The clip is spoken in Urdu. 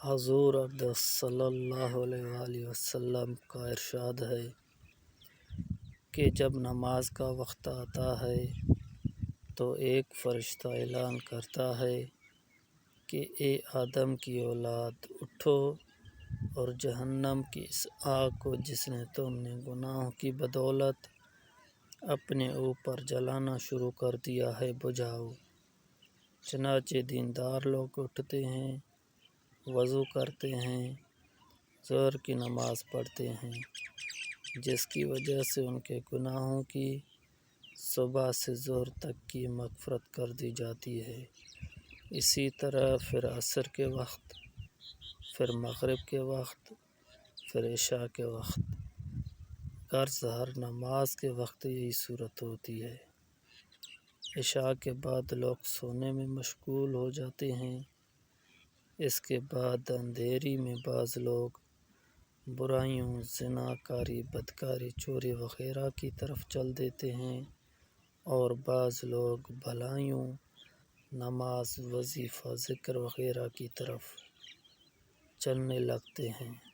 حضور اقدس صلی اللہ علیہ وآلہ وسلم کا ارشاد ہے کہ جب نماز کا وقت آتا ہے تو ایک فرشتہ اعلان کرتا ہے کہ اے آدم کی اولاد اٹھو اور جہنم کی اس آگ کو جس نے تم نے گناہوں کی بدولت اپنے اوپر جلانا شروع کر دیا ہے بجھاؤ۔ چنانچہ دیندار لوگ اٹھتے ہیں، وضو کرتے ہیں، ظہر کی نماز پڑھتے ہیں، جس کی وجہ سے ان کے گناہوں کی صبح سے ظہر تک کی مغفرت کر دی جاتی ہے۔ اسی طرح پھر عصر کے وقت، پھر مغرب کے وقت، پھر عشاء کے وقت، غرض ہر نماز کے وقت یہی صورت ہوتی ہے۔ عشاء کے بعد لوگ سونے میں مشغول ہو جاتے ہیں۔ اس کے بعد اندھیری میں بعض لوگ برائیوں، زنا کاری، بدکاری، چوری وغیرہ کی طرف چل دیتے ہیں اور بعض لوگ بھلائیوں، نماز، وظیفہ، ذکر وغیرہ کی طرف چلنے لگتے ہیں۔